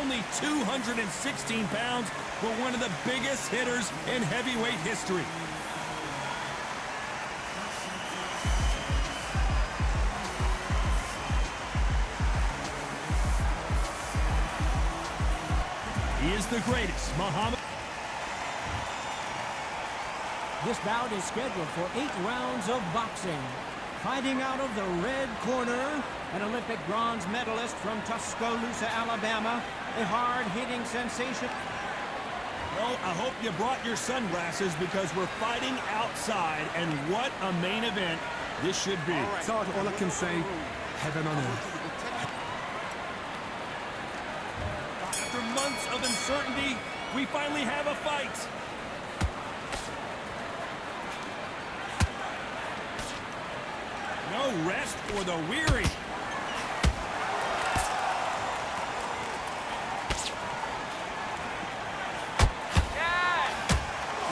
only 216 pounds, but one of the biggest hitters in heavyweight history. He is the greatest, Muhammad. This bout is scheduled for 8 rounds of boxing. Fighting out of the red corner, an Olympic bronze medalist from Tuscaloosa, Alabama, a hard-hitting sensation. Well, I hope you brought your sunglasses because we're fighting outside, and what a main event this should be. Todd, all I can say, heaven on earth. After months of uncertainty, we finally have a fight. No rest for the weary.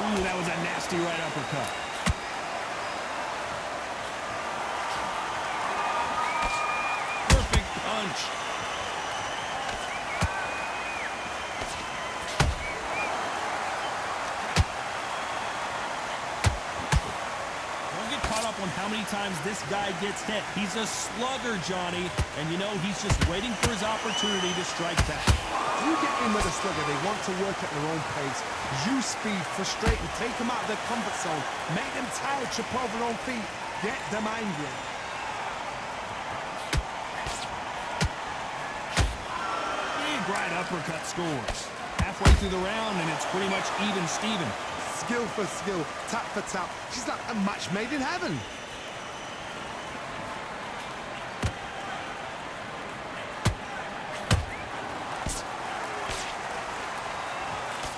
Ooh, that was a nasty right uppercut. Perfect punch. Don't get caught up on how many times this guy gets hit. He's a slugger, Johnny, and you know he's just waiting for his opportunity to strike back. If you get in with a slugger, they want to work at their own pace. Use speed, frustrate them, take them out of their comfort zone, make them tired, trip over their own feet, get them angry. Big right uppercut scores. Halfway through the round, and it's pretty much even Steven. Skill for skill, tap for tap. She's like a match made in heaven.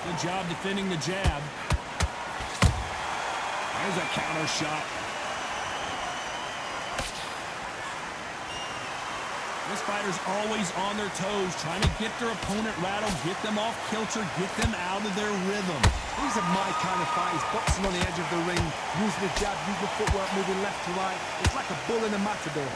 Good job defending the jab. There's a counter shot. This fighter's always on their toes, trying to get their opponent rattled, get them off kilter, get them out of their rhythm. These are my kind of fights, boxing on the edge of the ring, using the jab, using footwork, moving left to right. It's like a bull in a matador.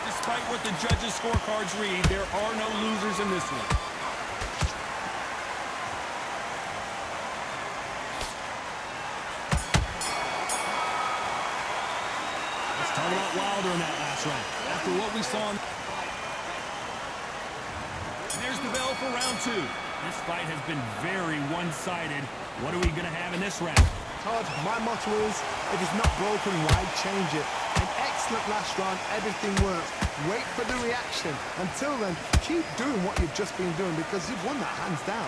Despite what the judges' scorecards read, there are no losers in this one. Let's talk about Wilder in that last round. After what we saw, there's the bell for round 2. This fight has been very one-sided. What are we going to have in this round? Todd, my motto is, if it's not broken, why change it? An excellent last round, everything works. Wait for the reaction. Until then, keep doing what you've just been doing because you've won that hands down.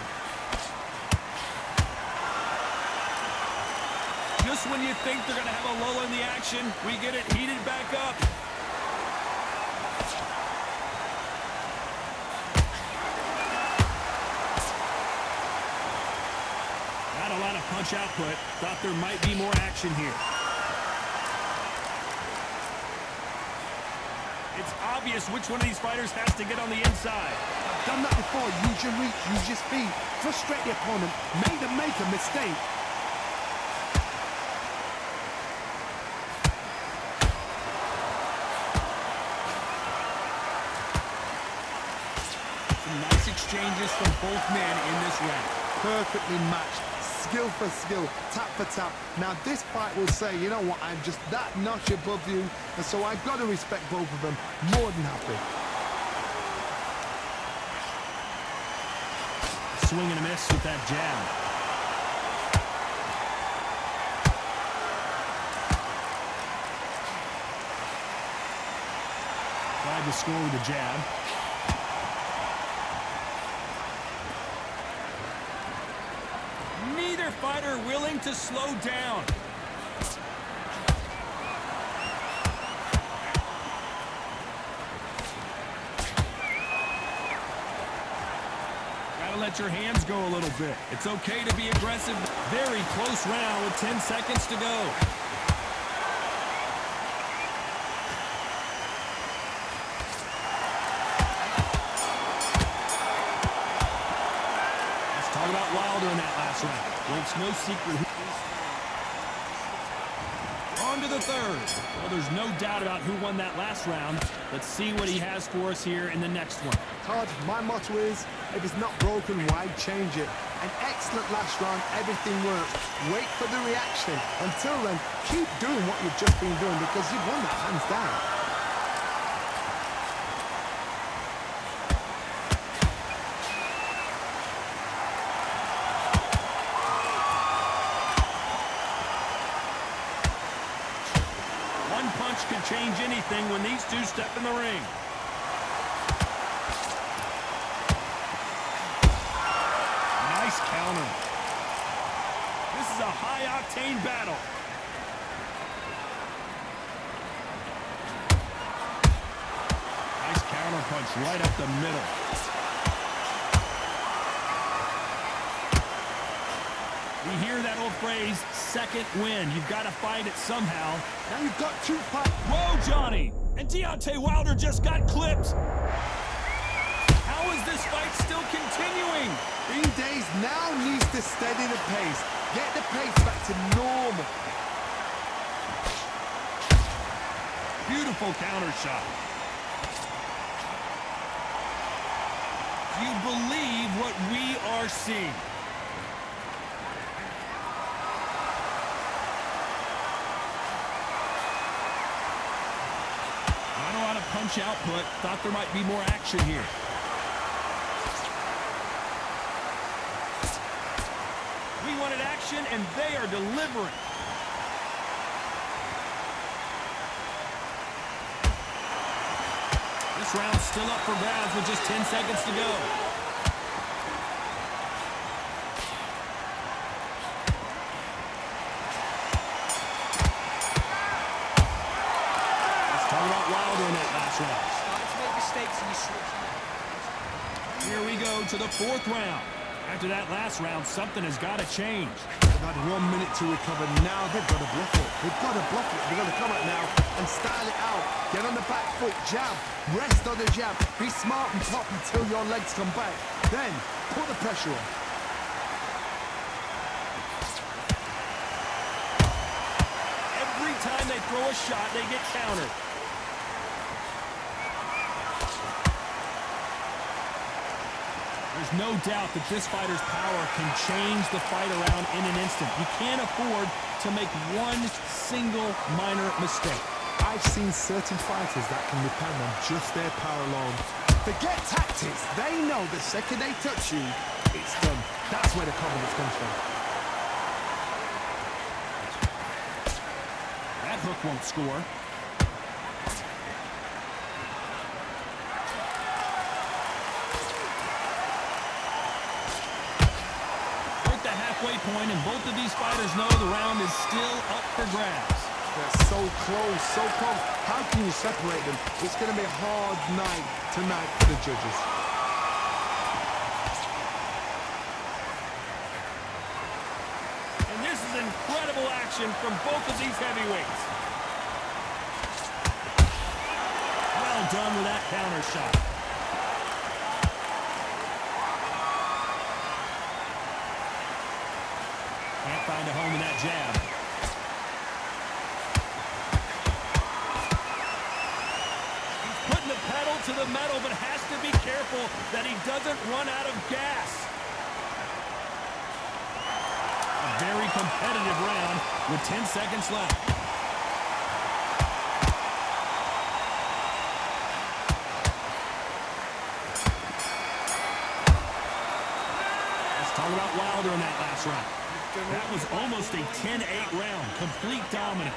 Just when you think they're going to have a lull in the action, we get it heated back up. Not a lot of punch output. Thought there might be more action here. It's obvious which one of these fighters has to get on the inside. I've done that before. Use your reach, use your speed. Frustrate the opponent. Make them make a mistake. Some nice exchanges from both men in this round. Perfectly matched. Skill for skill, tap for tap. Now this fight will say, you know what, I'm just that notch above you, and so I've got to respect both of them. More than happy. Swing and a miss with that jab. Tried to score with a jab. Neither fighter willing to slow down. Gotta let your hands go a little bit. It's okay to be aggressive. Very close round with 10 seconds to go. Let's talk about Wilder in that last round. Well, it's no secret. on to the third. Well, there's no doubt about who won that last round. Let's see what he has for us here in the next one. Todd, my motto is, if it's not broken, why change it? An excellent last round, everything works. Wait for the reaction. Until then, keep doing what you've just been doing because you've won that hands down. One punch could change anything when these two step in the ring. Nice counter. This is a high-octane battle. Nice counter punch right up the middle. We hear that old phrase, second win. You've got to fight it somehow. Now you've got 2 fights. Whoa, Johnny! And Deontay Wilder just got clipped. How is this fight still continuing? Days now needs to steady the pace. Get the pace back to normal. Beautiful counter shot. Do you believe what we are seeing? Not a lot of punch output. Thought there might be more action here. We wanted action, and they are delivering. This round's still up for grabs with just 10 seconds to go. Let's talk about Wilder in that last round. Starting to make mistakes and you switch. Here we go to the 4th round. After that last round, something has got to change. They've had 1 minute to recover. Now they've got to bluff it. They've got to bluff it. They've got to come out now and style it out. Get on the back foot, jab, rest on the jab. Be smart and pop until your legs come back. Then put the pressure on. Every time they throw a shot, they get countered. There's no doubt that this fighter's power can change the fight around in an instant. You can't afford to make one single minor mistake. I've seen certain fighters that can depend on just their power alone. Forget tactics. They know the second they touch you, it's done. That's where the confidence comes from. That hook won't score. Point, and both of these fighters know the round is still up for grabs. They're so close, so close. How can you separate them? It's going to be a hard night tonight for the judges. And this is incredible action from both of these heavyweights. Well done with that counter shot. Can't find a home in that jab. He's putting the pedal to the metal, but has to be careful that he doesn't run out of gas. A very competitive round with 10 seconds left. Let's talk about Wilder in that last round. That was almost a 10-8 round. Complete dominance.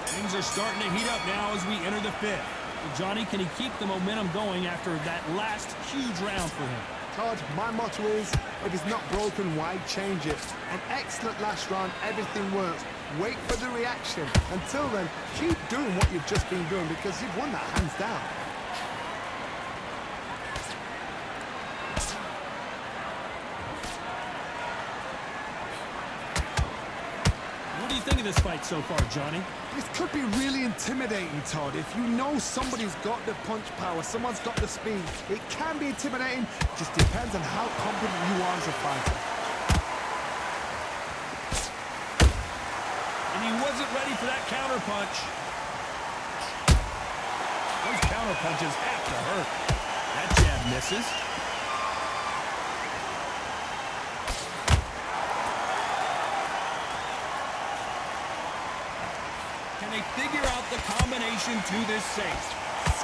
Things are starting to heat up now as we enter the 5th. Well, Johnny, can he keep the momentum going after that last huge round for him? Todd, my motto is, if it's not broken, why change it? An excellent last round, everything works. Wait for the reaction. Until then, keep doing what you've just been doing because you've won that hands down. What do you think of this fight so far, Johnny? This could be really intimidating, Todd. If you know somebody's got the punch power, someone's got the speed, it can be intimidating. Just depends on how confident you are as a fighter. wasn't ready for that counter punch. Those counter punches have to hurt. That jab misses. Can they figure out the combination to this safe?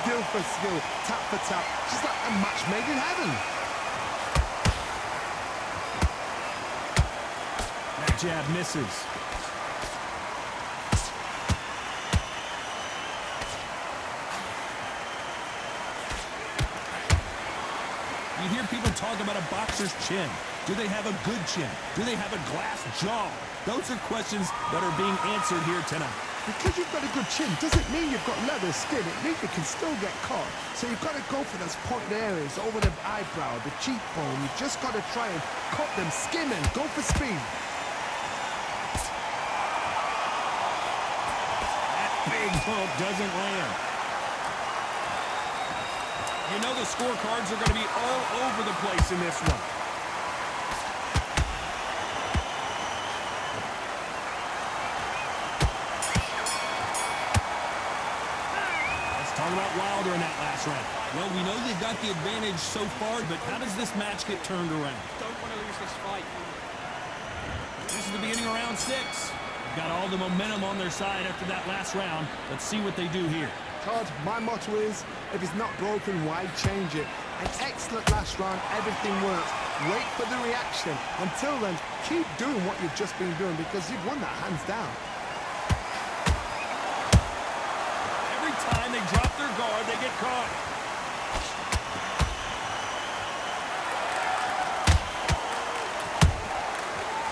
Skill for skill, tap for tap, just like a match made in heaven. That jab misses. You hear people talk about a boxer's chin. Do they have a good chin? Do they have a glass jaw? Those are questions that are being answered here tonight. Because you've got a good chin doesn't mean you've got leather skin. It means you can still get caught. So you've got to go for those pointed areas over the eyebrow, the cheekbone. You've just got to try and cut them, skim and go for speed. That big hook doesn't land. You know the scorecards are going to be all over the place in this one. Talk about Wilder in that last round. Well, we know they've got the advantage so far, but how does this match get turned around? Don't want to lose this fight. This is the beginning of round 6. They've got all the momentum on their side after that last round. Let's see what they do here. Todd, my motto is, if it's not broken, why change it? An excellent last round, everything works. Wait for the reaction. Until then, keep doing what you've just been doing because you've won that hands down. Time they drop their guard, they get caught.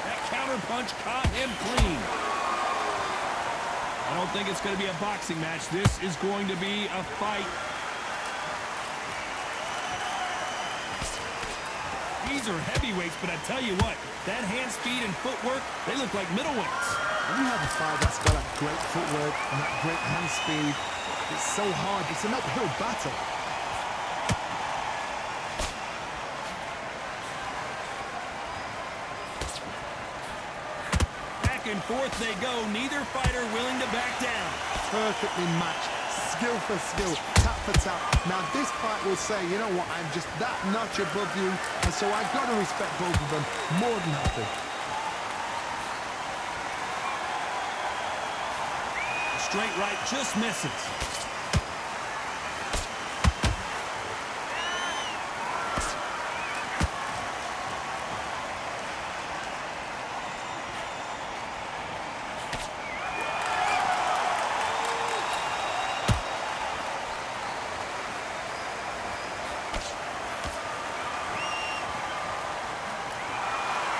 That counter punch caught him clean. I don't think it's going to be a boxing match. This is going to be a fight. These are heavyweights, but I tell you what, that hand speed and footwork, they look like middleweights. When you have a fight that's got that great footwork and that great hand speed, it's so hard. It's an uphill battle. Back and forth they go. Neither fighter willing to back down. Perfectly matched. Skill for skill. Tap for tap. Now this fight will say, you know what, I'm just that notch above you. And so I've got to respect both of them more than happy. Straight right just misses.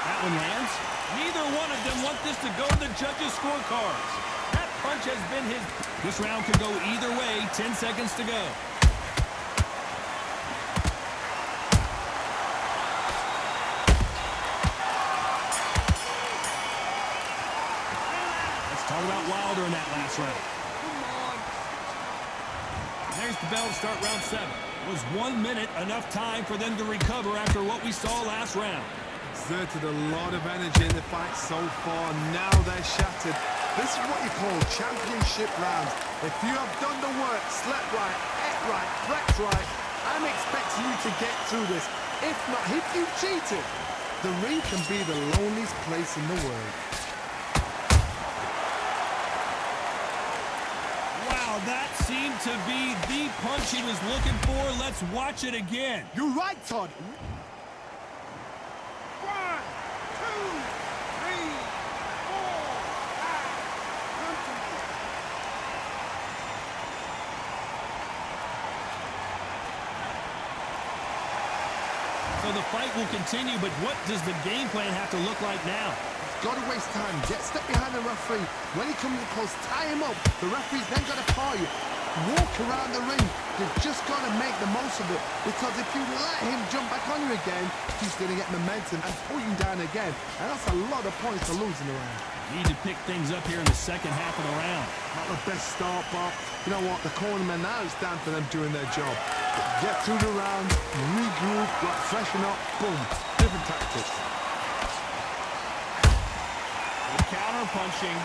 That one lands. Neither one of them want this to go to the judges' scorecards. That punch has been his. This round could go either way. 10 seconds to go. Let's talk about Wilder in that last round. There's the bell to start round 7. Was 1 minute enough time for them to recover after what we saw last round? Exerted a lot of energy in the fight so far. Now they're shattered. This is what you call championship rounds. If you have done the work, slept right, ate right, flexed right, I'm expecting you to get through this. If not, if you cheated, the ring can be the loneliest place in the world. Wow, that seemed to be the punch he was looking for. Let's watch it again. You're right, Todd. 1, 2, 3, 4, 5. So the fight will continue, but what does the game plan have to look like now? Got to waste time. Get step behind the referee. When he comes close, tie him up. The referee's then got to call you. Walk around the ring. You've just got to make the most of it. Because if you let him jump back on you again, he's going to get momentum and pull you down again. And that's a lot of points to lose in the round. Need to pick things up here in the second half of the round. Not the best start, but you know what? The cornermen now, it's down for them doing their job. Get through the round, regroup, freshen up, boom. Different tactics. Good counter punching.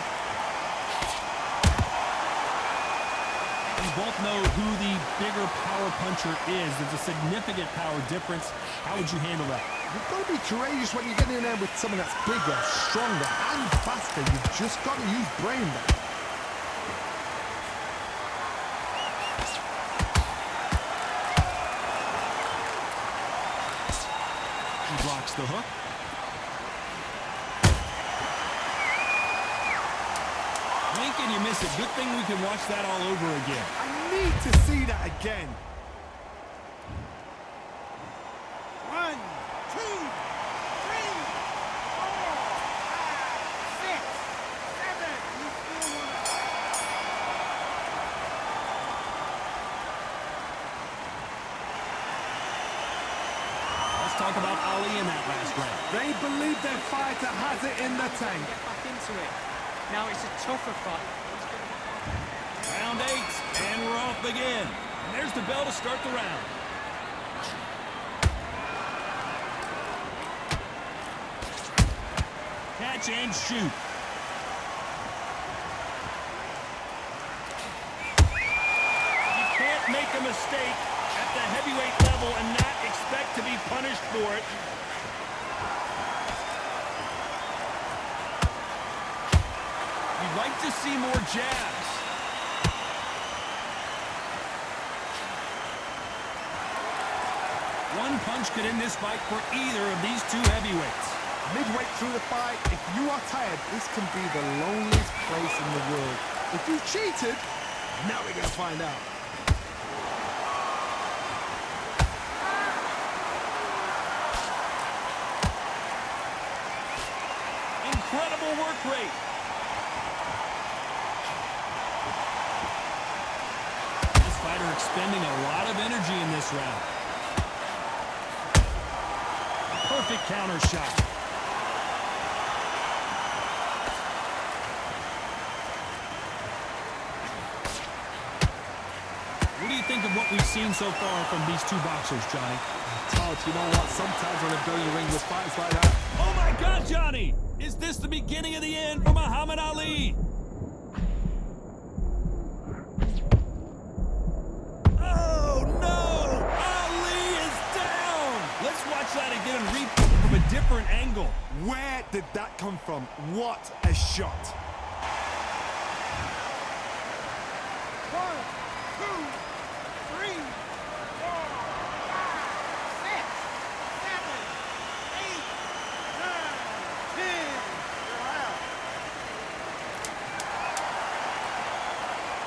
we both know who the bigger power puncher is. There's a significant power difference. How would you handle that? You've got to be courageous when you get in there with someone that's bigger, stronger, and faster. You've just got to use brain there. He blocks the hook. Blink and you miss it. Good thing we can watch that all over again. I need to see that again. 1, 2, 3, 4, 5, 6, 7. You still want to... Let's talk about Ali in that last round. They believe their fighter has it in the tank. Get back into it. Now it's a tougher fight. Round 8, and we're off again. And there's the bell to start the round. Catch and shoot. You can't make a mistake at the heavyweight level and not expect to be punished for it. You'd like to see more jabs. One punch could end this fight for either of these two heavyweights. Midway through the fight, if you are tired, this can be the loneliest place in the world. If you cheated, now we're going to find out. Incredible work rate. This fighter expending a lot of energy in this round. Perfect counter shot. What do you think of what we've seen so far from these two boxers, Johnny? Todd, you know what? Sometimes when I go in the ring with fights like that, Oh my God, Johnny! Is this the beginning of the end for Muhammad Ali? Oh no! Ali is down! Let's watch that again and replay from a different angle. where did that come from? What a shot. 1, 2, 3.